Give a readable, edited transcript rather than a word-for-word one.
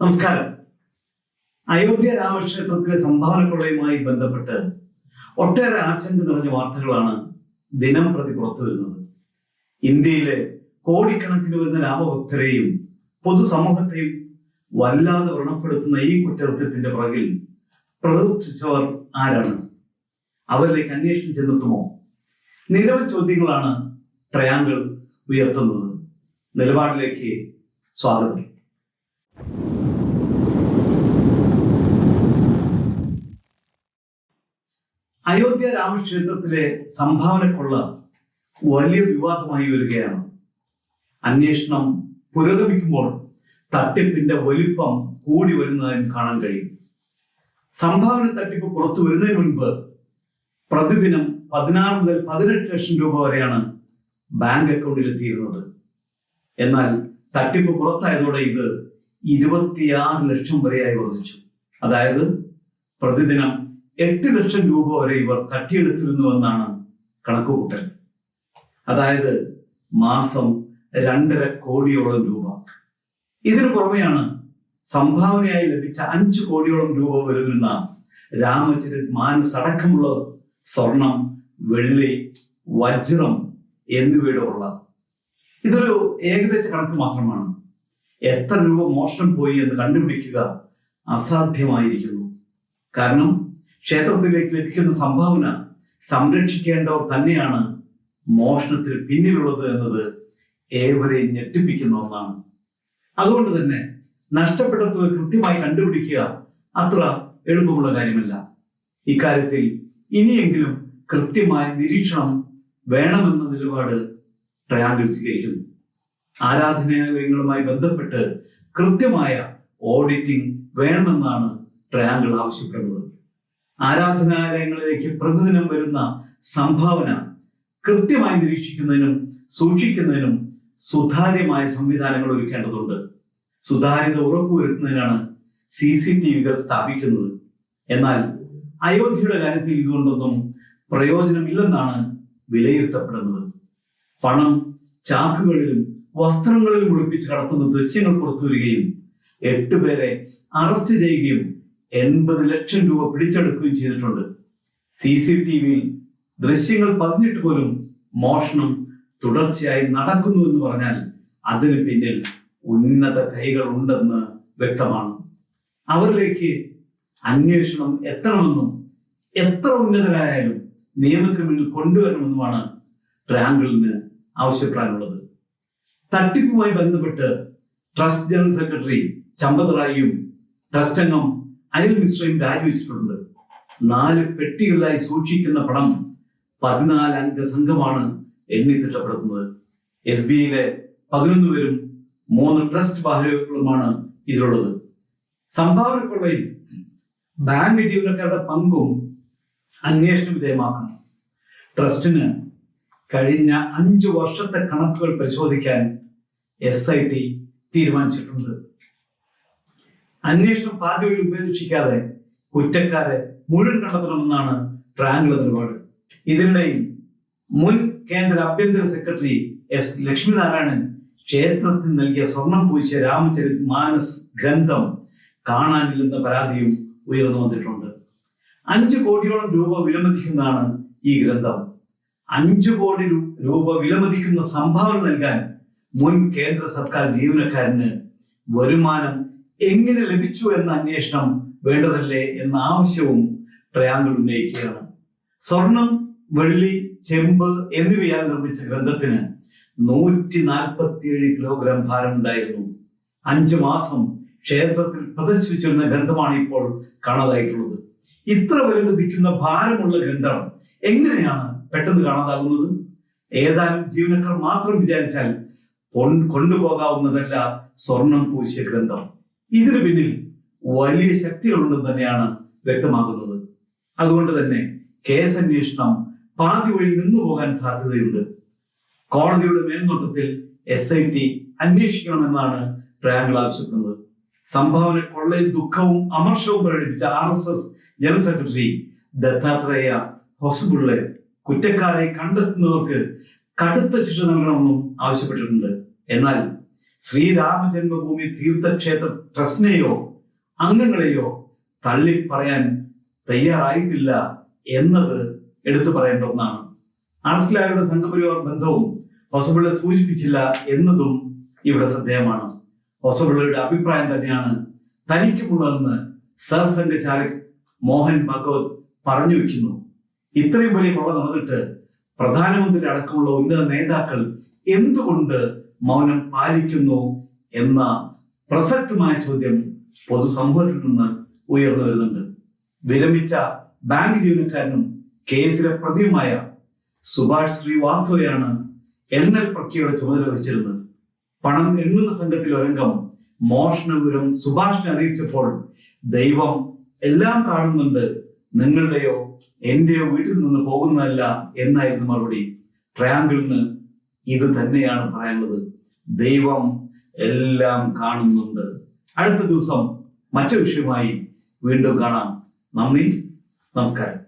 നമസ്കാരം. അയോധ്യ രാമക്ഷേത്രത്തിലെ സംഭാവന കൊള്ളയുമായി ബന്ധപ്പെട്ട് ഒട്ടേറെ ആശങ്ക നിറഞ്ഞ വാർത്തകളാണ് ദിനം പ്രതി പുറത്തു വരുന്നത്. ഇന്ത്യയിലെ കോടിക്കണക്കിന് വരുന്ന രാമഭക്തരെയും പൊതുസമൂഹത്തെയും വല്ലാതെ വ്രണപ്പെടുത്തുന്ന ഈ കുറ്റകൃത്യത്തിന്റെ പുറകിൽ പ്രവർത്തിച്ചവർ ആരാണ്? അവരിലേക്ക് അന്വേഷണം ചെന്നെത്തുമോ? നിരവധി ചോദ്യങ്ങളാണ് ട്രയാങ്കിൾ ഉയർത്തുന്നത്. നിലപാടിലേക്ക് സ്വാഗതം. അയോധ്യ രാമക്ഷേത്രത്തിലെ സംഭാവന കൊള്ള വലിയ വിവാദമായി വരികയാണ്. അന്വേഷണം പുരോഗമിക്കുമ്പോൾ തട്ടിപ്പിന്റെ വലിപ്പം കൂടി വരുന്നതായും കാണാൻ കഴിയും. സംഭാവന തട്ടിപ്പ് പുറത്തു വരുന്നതിന് മുൻപ് പ്രതിദിനം 16 മുതൽ 18 ലക്ഷം രൂപ വരെയാണ് ബാങ്ക് അക്കൗണ്ടിൽ എത്തിയിരുന്നത്. എന്നാൽ തട്ടിപ്പ് പുറത്തായതോടെ ഇത് 26 ലക്ഷം വരെയായി വർദ്ധിച്ചു. അതായത് പ്രതിദിനം 8 ലക്ഷം രൂപ വരെ ഇവർ തട്ടിയെടുത്തിരുന്നുവെന്നാണ് കണക്കുകൂട്ടൽ. അതായത് മാസം 2.5 കോടിയോളം രൂപ. ഇതിനു പുറമെയാണ് സംഭാവനയായി ലഭിച്ച 5 കോടിയോളം രൂപ വരുന്ന രാമചരിത് മാനസ് അടക്കമുള്ള സ്വർണം, വെള്ളി, വജ്രം എന്നിവയുടെ ഉള്ള. ഇതൊരു ഏകദേശ കണക്ക് മാത്രമാണ്. എത്ര രൂപ മോഷണം പോയി എന്ന് കണ്ടുപിടിക്കുക അസാധ്യമായിരിക്കുന്നു. കാരണം ക്ഷേത്രത്തിലേക്ക് ലഭിക്കുന്ന സംഭാവന സംരക്ഷിക്കേണ്ടവർ തന്നെയാണ് മോഷണത്തിന് പിന്നിലുള്ളത് എന്നത് ഏവരെയും ഞെട്ടിപ്പിക്കുന്ന ഒന്നാണ്. അതുകൊണ്ട് തന്നെ നഷ്ടപ്പെട്ട തുക കൃത്യമായി കണ്ടുപിടിക്കുക അത്ര എളുപ്പമുള്ള കാര്യമല്ല. ഇക്കാര്യത്തിൽ ഇനിയെങ്കിലും കൃത്യമായ നിരീക്ഷണം വേണമെന്ന നിലപാട് ട്രയാങ്കിൾ സ്വീകരിക്കുന്നു. ആരാധനാലയങ്ങളുമായി ബന്ധപ്പെട്ട് കൃത്യമായ ഓഡിറ്റിംഗ് വേണമെന്നാണ് ട്രയാങ്കിൾ ആവശ്യപ്പെടുന്നത്. ആരാധനാലയങ്ങളിലേക്ക് പ്രതിദിനം വരുന്ന സംഭാവന കൃത്യമായി നിരീക്ഷിക്കുന്നതിനും സൂക്ഷിക്കുന്നതിനും സുതാര്യമായ സംവിധാനങ്ങൾ ഒരുക്കേണ്ടതുണ്ട്. സുതാര്യത ഉറപ്പുവരുത്തുന്നതിനാണ് CCTV സ്ഥാപിക്കുന്നത്. എന്നാൽ അയോധ്യയുടെ കാര്യത്തിൽ ഇതുകൊണ്ടൊന്നും പ്രയോജനമില്ലെന്നാണ് വിലയിരുത്തപ്പെടുന്നത്. പണം ചാക്കുകളിലും വസ്ത്രങ്ങളിലും ഒളിപ്പിച്ച് കടത്തുന്ന ദൃശ്യങ്ങൾ പുറത്തുവരികയും 8 പേരെ അറസ്റ്റ് ചെയ്യുകയും 80 ലക്ഷം രൂപ പിടിച്ചെടുക്കുകയും ചെയ്തിട്ടുണ്ട്. CCTV ദൃശ്യങ്ങൾ പതിഞ്ഞിട്ട് പോലും മോഷണം തുടർച്ചയായി നടക്കുന്നു എന്ന് പറഞ്ഞാൽ അതിന് പിന്നിൽ ഉന്നത കൈകൾ ഉണ്ടെന്ന് വ്യക്തമാണ്. അവരിലേക്ക് അന്വേഷണം എത്തണമെന്നും എത്ര ഉന്നതരായാലും നിയമത്തിന് മുന്നിൽ കൊണ്ടുവരണമെന്നുമാണ് ട്രയാങ്കിളിന് ആവശ്യപ്പെടാനുള്ളത്. തട്ടിപ്പുമായി ബന്ധപ്പെട്ട് ട്രസ്റ്റ് ജനറൽ സെക്രട്ടറി ചമ്പത് റായിയും ട്രസ്റ്റ് അംഗം അനിൽ മിശ്രയും രാജിവെച്ചിട്ടുണ്ട്. 4 പെട്ടികളിലായി സൂക്ഷിക്കുന്ന പണം 14 അംഗ സംഘമാണ് എണ്ണി തിട്ടപ്പെടുത്തുന്നത്. SBIയിലെ 11 പേരും 3 ട്രസ്റ്റ് ഭാരവാഹികളുമാണ് ഇതിലുള്ളത്. സംഭാവന കൊള്ളയിൽ ബാങ്ക് ജീവനക്കാരുടെ പങ്കും അന്വേഷണ വിധേയമാക്കണം. ട്രസ്റ്റിന് കഴിഞ്ഞ 5 വർഷത്തെ കണക്കുകൾ പരിശോധിക്കാൻ SIT തീരുമാനിച്ചിട്ടുണ്ട്. അന്വേഷണം പാതി വഴി ഉപേക്ഷിക്കാതെ കുറ്റക്കാരെ മുഴുവൻ കണ്ടെത്തണമെന്നാണ് ട്രയാങ്കിൾ നിലപാട്. ഇതിനിടയിൽ മുൻ കേന്ദ്ര ആഭ്യന്തര സെക്രട്ടറി S ലക്ഷ്മിനാരായണൻ ക്ഷേത്രത്തിൽ നൽകിയ സ്വർണം പൂശിയ രാമചരിത് മാനസ് ഗ്രന്ഥം കാണാനില്ലെന്ന പരാതിയും ഉയർന്നു വന്നിട്ടുണ്ട്. 5 കോടിയോളം രൂപ വിലമതിക്കുന്നതാണ് ഈ ഗ്രന്ഥം. 5 കോടി രൂപ വിലമതിക്കുന്ന സംഭാവന നൽകാൻ മുൻ കേന്ദ്ര സർക്കാർ ജീവനക്കാരന് വരുമാനം എങ്ങനെ ലഭിച്ചു എന്ന അന്വേഷണം വേണ്ടതല്ലേ എന്ന ആവശ്യവും ട്രയാങ്കിൾ ഉന്നയിക്കുകയാണ്. സ്വർണം, വെള്ളി, ചെമ്പ് എന്നിവയാൽ നിർമ്മിച്ച ഗ്രന്ഥത്തിന് 147 കിലോഗ്രാം ഭാരമുണ്ടായിരുന്നു. 5 മാസം ക്ഷേത്രത്തിൽ പ്രദർശിപ്പിച്ചിരുന്ന ഗ്രന്ഥമാണ് ഇപ്പോൾ കാണാതായിട്ടുള്ളത്. ഇത്ര വിലമതിക്കുന്ന ഭാരമുള്ള ഗ്രന്ഥം എങ്ങനെയാണ് പെട്ടെന്ന് കാണാതാകുന്നത്? ഏതാനും ജീവനക്കാർ മാത്രം വിചാരിച്ചാൽ കൊണ്ടുപോകാവുന്നതല്ല സ്വർണം പൂശിയ ഗ്രന്ഥം. ഇതിനു പിന്നിൽ വലിയ ശക്തികളുണ്ടെന്ന് തന്നെയാണ് വ്യക്തമാക്കുന്നത്. അതുകൊണ്ട് തന്നെ കേസ് അന്വേഷണം പാതി വഴി നിന്നു പോകാൻ സാധ്യതയുണ്ട്. കോടതിയുടെ മേൽനോട്ടത്തിൽ SIT അന്വേഷിക്കണമെന്നാണ് ട്രയാങ്കിൾ ആവശ്യപ്പെടുന്നത്. സംഭാവന കൊള്ളയിൽ ദുഃഖവും അമർഷവും പ്രകടിപ്പിച്ച RSS ജനറൽ സെക്രട്ടറി ദത്താത്രേയ ഹൊസബുള്ളെ കുറ്റക്കാരെ കണ്ടെത്തുന്നവർക്ക് കടുത്ത ശിക്ഷ നൽകണമെന്നും ആവശ്യപ്പെട്ടിട്ടുണ്ട്. എന്നാൽ ശ്രീരാമജന്മഭൂമി തീർത്ഥക്ഷേത്ര ട്രസ്റ്റിനെയോ അംഗങ്ങളെയോ തള്ളിപ്പറയാൻ തയ്യാറായിട്ടില്ല എന്നത് എടുത്തു പറയേണ്ട ഒന്നാണ്. ആർഎസ്എസുകാരുടെ സംഘപരിവാർ ബന്ധവും ഹൊസബിള്ള സൂചിപ്പിച്ചില്ല എന്നതും ഇവിടെ ശ്രദ്ധേയമാണ്. ഹൊസബിള്ളയുടെ അഭിപ്രായം തന്നെയാണ് തനിക്കുമുള്ളതെന്ന് സർസംഘചാലക് മോഹൻ ഭാഗവത് പറഞ്ഞു വെക്കുന്നു. ഇത്രയും വലിയ കൊള്ള നടന്നിട്ട് പ്രധാനമന്ത്രി അടക്കമുള്ള ഉന്നത നേതാക്കൾ എന്തുകൊണ്ട് മൗനം പാലിക്കുന്നു എന്ന പ്രസക്തമായ ചോദ്യം പൊതുസമൂഹത്തിൽ നിന്ന് ഉയർന്നു വരുന്നുണ്ട്. വിരമിച്ച ബാങ്ക് ജീവനക്കാരനും കേസിലെ പ്രതിയുമായ സുഭാഷ് ശ്രീവാസ്തവയാണ് എണ്ണൽ പ്രക്രിയയുടെ ചുമതല വഹിച്ചിരുന്നത്. പണം എണ്ണുന്ന സംഘത്തിൽ ഒരംഗം മോഷണ വിവരം സുഭാഷിനെ അറിയിച്ചപ്പോൾ ദൈവം എല്ലാം കാണുന്നുണ്ട്, നിങ്ങളുടെയോ എന്റെയോ വീട്ടിൽ നിന്ന് പോകുന്നതല്ല എന്നായിരുന്നു മറുപടി. ട്രയാങ്കിളിന് ഇത് തന്നെയാണ് പറയാനുള്ളത്. ദൈവം എല്ലാം കാണുന്നുണ്ട്. അടുത്ത ദിവസം മറ്റു വിഷയമായി വീണ്ടും കാണാം. നന്ദി, നമസ്കാരം.